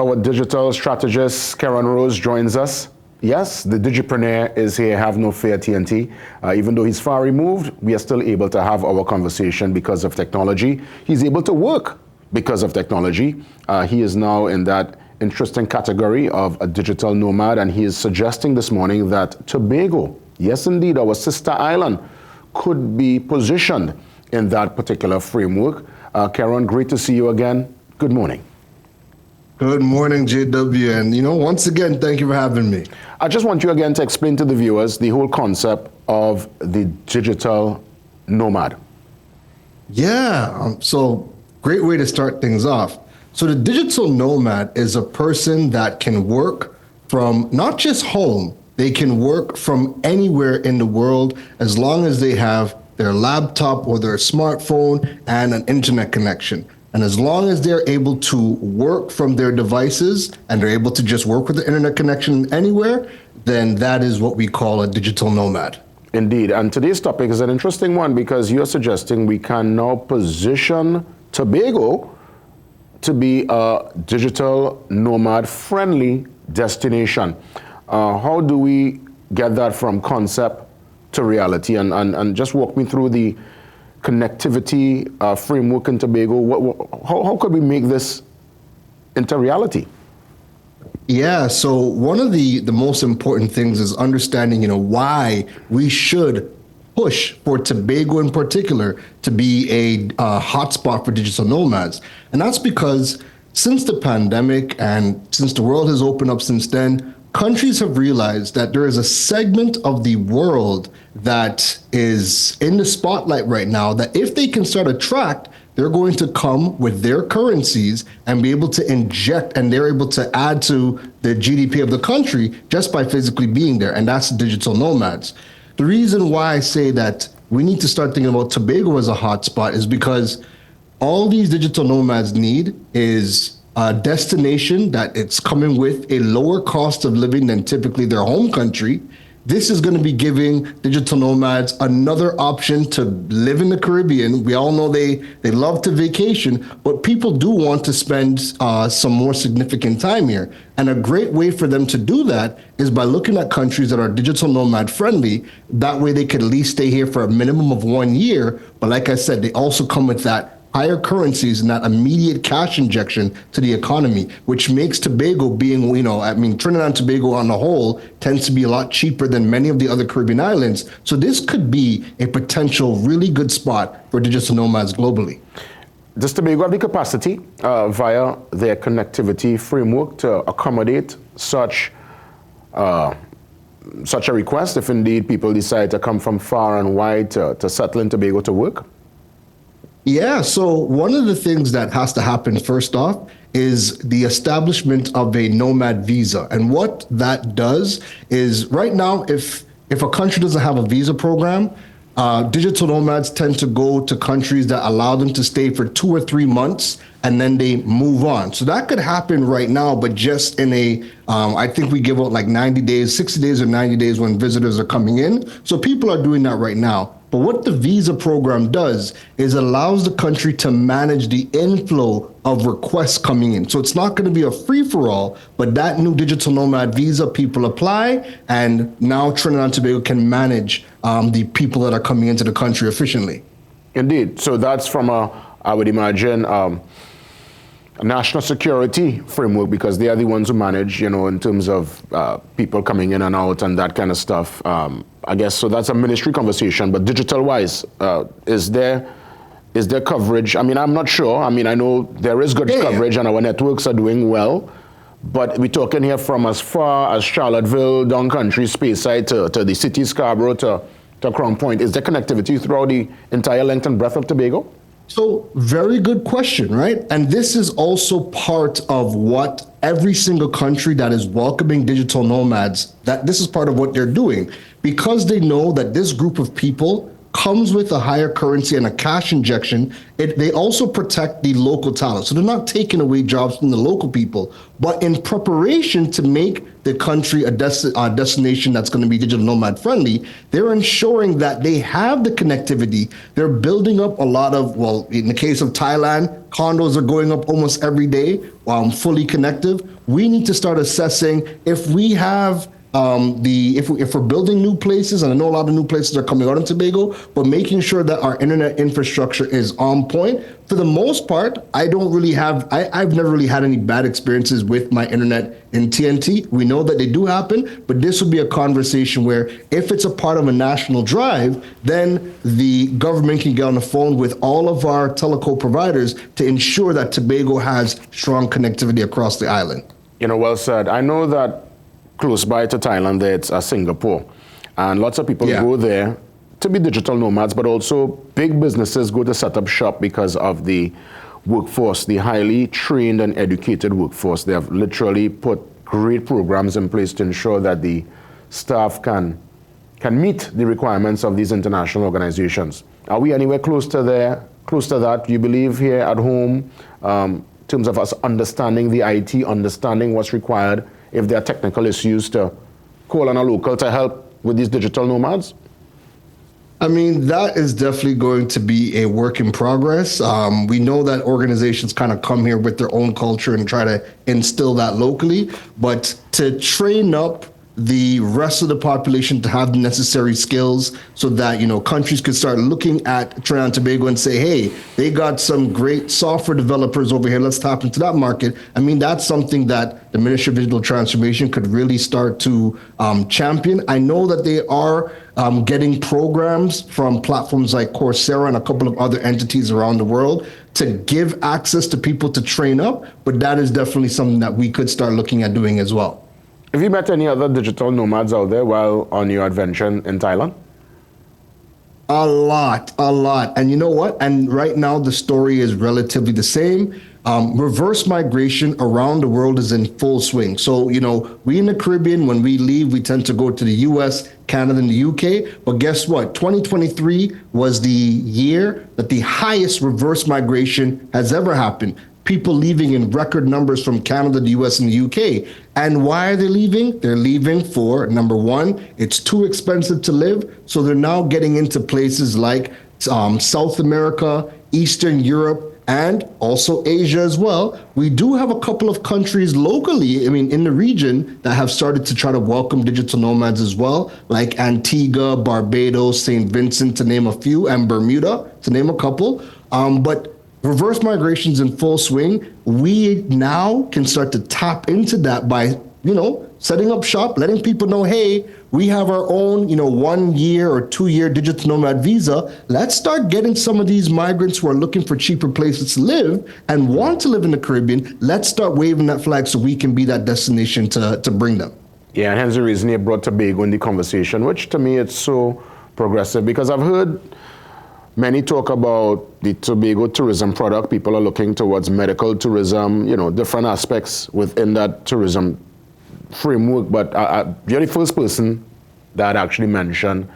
Our digital strategist, Karen Rose, joins us. Yes, the digipreneur is here, have no fear, TNT. Even though he's far removed, we are still able to have our conversation because of technology. He's able to work because of technology. He is now in that interesting category of a digital nomad, and he is suggesting this morning that Tobago, yes indeed, our sister island, could be positioned in that particular framework. Karen, great to see you again. Good morning. Good morning, JW. And, once again, thank you for having me. I just want you again to explain to the viewers the whole concept of the digital nomad. Yeah, so great way to start things off. So the digital nomad is a person that can work from not just home, they can work from anywhere in the world as long as they have their laptop or their smartphone and an internet connection. And as long as they're able to work from their devices and they're able to just work with the internet connection anywhere, then that is what we call a digital nomad. Indeed. And today's topic is an interesting one because you're suggesting we can now position Tobago to be a digital nomad friendly destination. How do we get that from concept to reality? And just walk me through the connectivity framework in Tobago. How could we make this into reality? Yeah, so one of the most important things is understanding, why we should push for Tobago in particular to be a hotspot for digital nomads. And that's because since the pandemic and since the world has opened up since then, countries have realized that there is a segment of the world that is in the spotlight right now that if they can start attract, they're going to come with their currencies and be able to inject, and they're able to add to the GDP of the country just by physically being there. And that's digital nomads. The reason why I say that we need to start thinking about Tobago as a hotspot is because all these digital nomads need is a destination that it's coming with a lower cost of living than typically their home country. This is going to be giving digital nomads another option to live in the Caribbean. We all know they love to vacation, but people do want to spend some more significant time here. And a great way for them to do that is by looking at countries that are digital nomad friendly. That way they could at least stay here for a minimum of 1 year. But like I said, they also come with that higher currencies and that immediate cash injection to the economy, which makes Tobago being, Trinidad and Tobago on the whole tends to be a lot cheaper than many of the other Caribbean islands. So this could be a potential really good spot for digital nomads globally. Does Tobago have the capacity via their connectivity framework to accommodate such a request if indeed people decide to come from far and wide to settle in Tobago to work? Yeah, so one of the things that has to happen first off is the establishment of a nomad visa. And what that does is right now, if a country doesn't have a visa program, digital nomads tend to go to countries that allow them to stay for 2 or 3 months and then they move on. So that could happen right now, but just in I think we give out like 90 days, 60 days or 90 days when visitors are coming in. So people are doing that right now. But what the visa program does is allows the country to manage the inflow of requests coming in. So it's not going to be a free-for-all, but that new digital nomad visa, people apply, and now Trinidad and Tobago can manage the people that are coming into the country efficiently. Indeed. So that's from I would imagine, a national security framework, because they are the ones who manage, in terms of people coming in and out and that kind of stuff. I guess so. That's a ministry conversation. But digital-wise, is there coverage? I mean, I'm not sure. I mean, I know there is good coverage, and our networks are doing well. But we're talking here from as far as Charlottesville, down country, Speyside, to the city, Scarborough, to Crown Point. Is there connectivity throughout the entire length and breadth of Tobago? So very good question, right? And this is also part of what every single country that is welcoming digital nomads, that this is part of what they're doing, because they know that this group of people comes with a higher currency and a cash injection. They also protect the local talent. So they're not taking away jobs from the local people, but in preparation to make the country a destination that's going to be digital nomad friendly, they're ensuring that they have the connectivity. They're building up a lot of, well, in the case of Thailand, condos are going up almost every day, fully connected. We need to start assessing if we have if we're building new places, and I know a lot of new places are coming out in Tobago, but making sure that our internet infrastructure is on point. For the most part, I've never really had any bad experiences with my internet in TNT. We know that they do happen, but this will be a conversation where if it's a part of a national drive, then the government can get on the phone with all of our teleco providers to ensure that Tobago has strong connectivity across the island. Well said. I know that close by to Thailand there, it's Singapore. And lots of people go there to be digital nomads, but also big businesses go to set up shop because of the workforce, the highly trained and educated workforce. They have literally put great programs in place to ensure that the staff can meet the requirements of these international organizations. Are we anywhere close to that, you believe, here at home, in terms of us understanding the IT, understanding what's required, if there are technical issues, to call on a local to help with these digital nomads? I mean, that is definitely going to be a work in progress. We know that organizations kind of come here with their own culture and try to instill that locally, but to train up the rest of the population to have the necessary skills so that, countries could start looking at Trinidad and Tobago and say, hey, they got some great software developers over here. Let's tap into that market. I mean, that's something that the Ministry of Digital Transformation could really start to champion. I know that they are getting programs from platforms like Coursera and a couple of other entities around the world to give access to people to train up, but that is definitely something that we could start looking at doing as well. Have you met any other digital nomads out there while on your adventure in Thailand? A lot. And you know what? And right now the story is relatively the same. Reverse migration around the world is in full swing. So, we in the Caribbean, when we leave, we tend to go to the US, Canada, and the UK. But guess what? 2023 was the year that the highest reverse migration has ever happened. People leaving in record numbers from Canada, the US, and the UK. And why are they leaving? They're leaving for, number one, it's too expensive to live. So they're now getting into places like South America, Eastern Europe, and also Asia as well. We do have a couple of countries locally, in the region, that have started to try to welcome digital nomads as well, like Antigua, Barbados, St. Vincent, to name a few, and Bermuda, to name a couple. But reverse migration's in full swing. We now can start to tap into that by, setting up shop, letting people know, hey, we have our own, 1 year or 2 year digital nomad visa. Let's start getting some of these migrants who are looking for cheaper places to live and want to live in the Caribbean. Let's start waving that flag so we can be that destination to bring them. Yeah, and hence the reason you brought Tobago in the conversation, which to me it's so progressive, because I've heard many talk about the Tobago tourism product. People are looking towards medical tourism, different aspects within that tourism framework. But you're the first person that actually mentioned,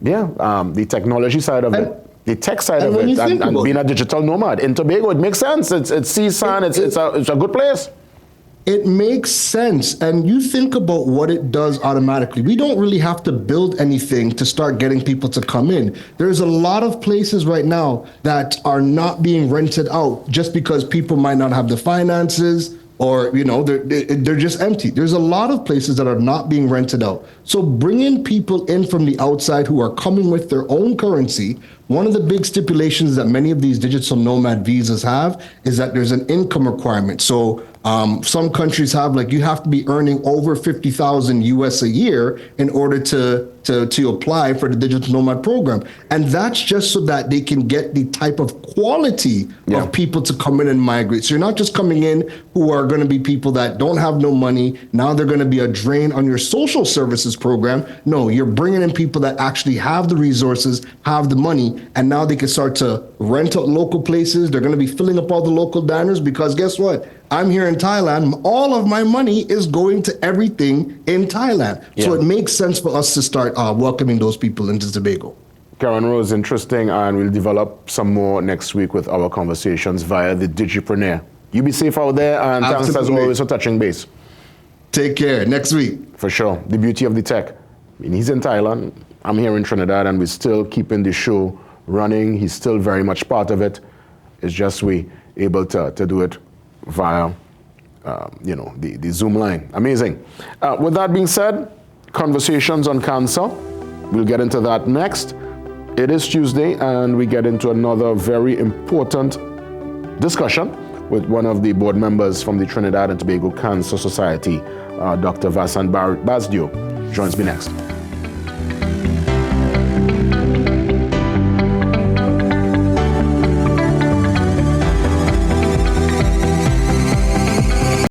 the technology side of it, the tech side of it, and being a digital nomad in Tobago. It makes sense. It's seaside. It's a good place. It makes sense. And you think about what it does automatically. We don't really have to build anything to start getting people to come in. There's a lot of places right now that are not being rented out just because people might not have the finances, or they're just empty. There's a lot of places that are not being rented out. So bringing people in from the outside who are coming with their own currency. One of the big stipulations that many of these digital nomad visas have is that there's an income requirement. So some countries have, you have to be earning over 50,000 US a year in order to apply for the digital nomad program. And that's just so that they can get the type of quality of people to come in and migrate. So you're not just coming in who are going to be people that don't have no money. Now they're going to be a drain on your social services program. No, you're bringing in people that actually have the resources, have the money, and now they can start to rent out local places. They're going to be filling up all the local diners because guess what? I'm here in Thailand. All of my money is going to everything in Thailand. So it makes sense for us to start welcoming those people into Tobago. Karen Rose, interesting, and we'll develop some more next week with our conversations via the Digipreneur. You be safe out there, and thanks as always for touching base. Take care. Next week. For sure. The beauty of the tech. I mean, he's in Thailand, I'm here in Trinidad, and we're still keeping the show running. He's still very much part of it. It's just we able to do it via, the Zoom line. Amazing. With that being said, conversations on cancer. We'll get into that next. It is Tuesday, and we get into another very important discussion with one of the board members from the Trinidad and Tobago Cancer Society, Dr. Vasan Basdio. Joins me next.